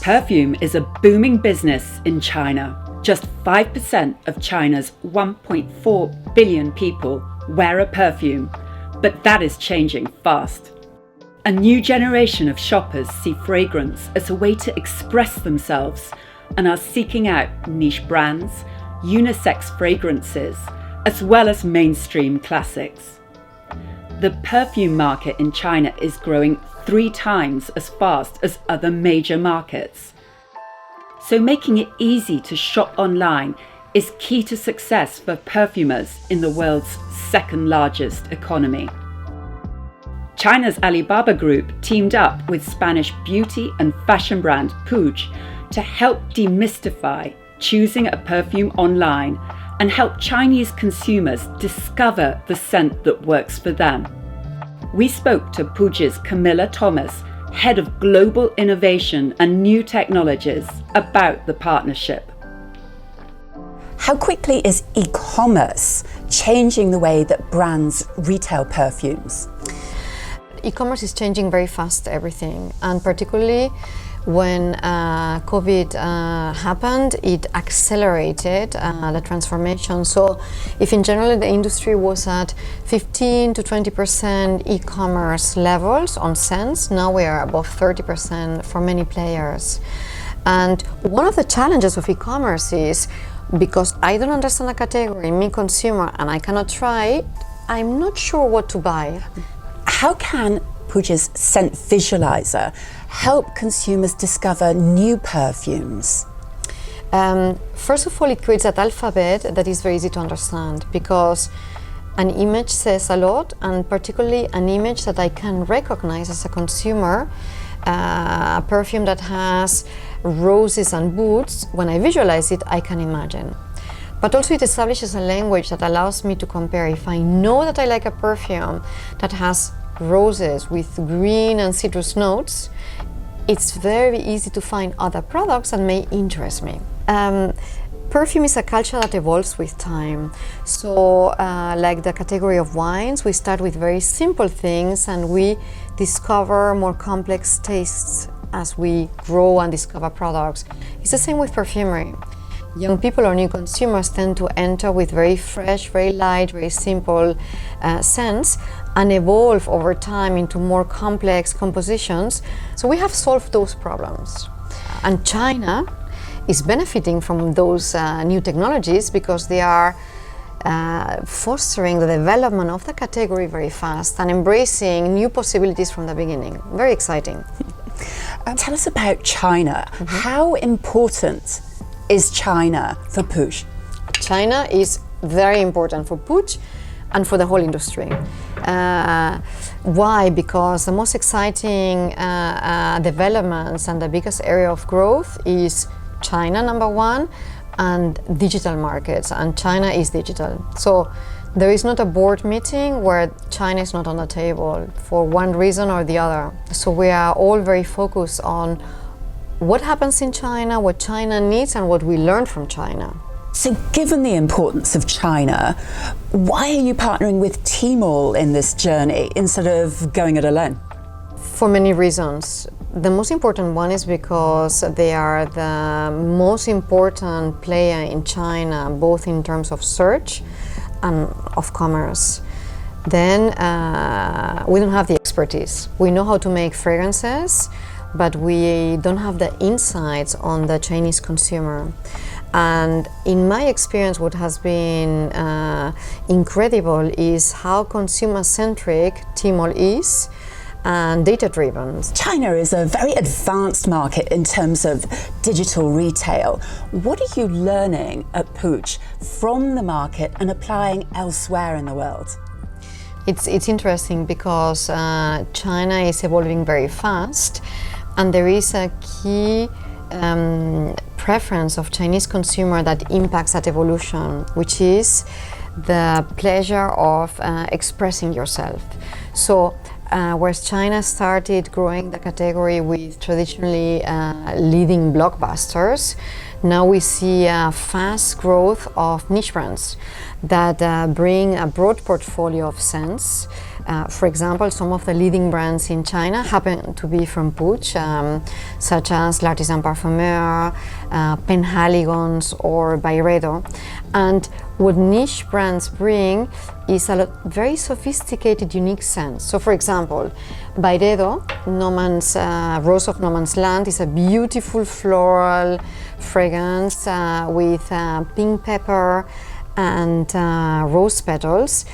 Perfume is a booming business in China. Just 5% of China's 1.4 billion people wear a perfume, but that is changing fast. A new generation of shoppers see fragrance as a way to express themselves and are seeking out niche brands, unisex fragrances, as well as mainstream classics. The perfume market in China is growing 3 times as fast as other major markets. So making it easy to shop online is key to success for perfumers in the world's second largest economy. China's Alibaba Group teamed up with Spanish beauty and fashion brand Puig to help demystify choosing a perfume online and help Chinese consumers discover the scent that works for them. We spoke to Puig's Camila Tomas, Head of Global Innovation and New Technologies, about the partnership. How quickly is e-commerce changing the way that brands retail perfumes? E-commerce is changing very fast everything, and particularly when COVID happened, it accelerated the transformation. So if in general the industry was at 15 to 20% e-commerce levels on scents, now we are above 30% for many players. And one of the challenges of e-commerce is, because I don't understand a category, me consumer, and I cannot try it, I'm not sure what to buy. How can Puig's scent visualizer help consumers discover new perfumes? First of all, it creates that alphabet that is very easy to understand, because an image says a lot, and particularly an image that I can recognize as a consumer. A perfume that has roses and boots, when I visualize it, I can imagine. But also it establishes a language that allows me to compare. If I know that I like a perfume that has roses with green and citrus notes, it's very easy to find other products that may interest me. Perfume is a culture that evolves with time. So like the category of wines, we start with very simple things and we discover more complex tastes as we grow and discover products. It's the same with perfumery. Young people or new consumers tend to enter with very fresh, very light, very simple scents and evolve over time into more complex compositions. So we have solved those problems. And China is benefiting from those new technologies because they are fostering the development of the category very fast and embracing new possibilities from the beginning. Very exciting. Tell us about China. How important is China for Puig? China is very important for Puig and for the whole industry. Why? Because the most exciting developments and the biggest area of growth is China, number one, and digital markets, and China is digital. So there is not a board meeting where China is not on the table for one reason or the other. So we are all very focused on what happens in China, what China needs, and what we learn from China. So given the importance of China, why are you partnering with Tmall in this journey instead of going it alone? For many reasons. The most important one is because they are the most important player in China, both in terms of search and of commerce. Then we don't have the expertise. We know how to make fragrances, but we don't have the insights on the Chinese consumer. And in my experience, what has been incredible is how consumer-centric Tmall is and data-driven. China is a very advanced market in terms of digital retail. What are you learning at Puig from the market and applying elsewhere in the world? It's interesting because China is evolving very fast, and there is a key preference of Chinese consumer that impacts that evolution, which is the pleasure of expressing yourself. So whereas China started growing the category with traditionally leading blockbusters, now we see a fast growth of niche brands that bring a broad portfolio of scents For example, some of the leading brands in China happen to be from Puig, such as L'Artisan Parfumeur, Penhaligon's, or Byredo. And what niche brands bring is a very sophisticated, unique scent. So, for example, Byredo, Rose of No Man's Land, is a beautiful floral fragrance with pink pepper and rose petals.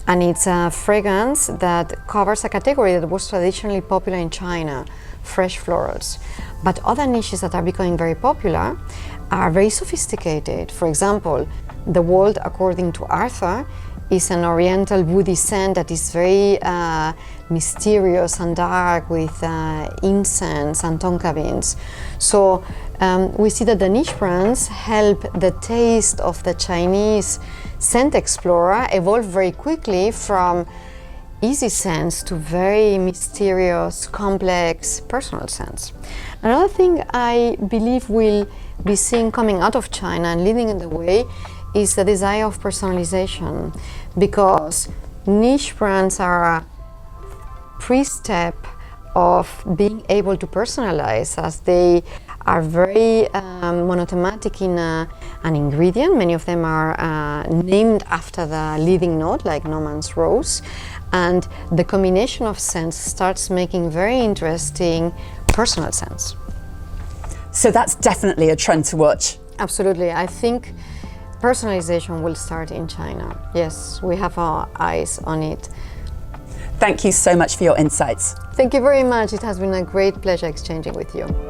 And it's a fragrance that covers a category that was traditionally popular in China, fresh florals. But other niches that are becoming very popular are very sophisticated. For example, The World According to Arthur is an oriental woody scent that is very mysterious and dark with incense and tonka beans. So we see that the niche brands help the taste of the Chinese scent explorer evolve very quickly from easy scents to very mysterious, complex, personal scents. Another thing I believe we'll be seeing coming out of China and leading in the way is the desire of personalization, because niche brands are a pre-step of being able to personalize, as they are very monothematic in an ingredient. Many of them are named after the leading note, like No Man's Rose, and the combination of scents starts making very interesting personal scents. So that's definitely a trend to watch. Absolutely. I think personalization will start in China. Yes, we have our eyes on it. Thank you so much for your insights. Thank you very much. It has been a great pleasure exchanging with you.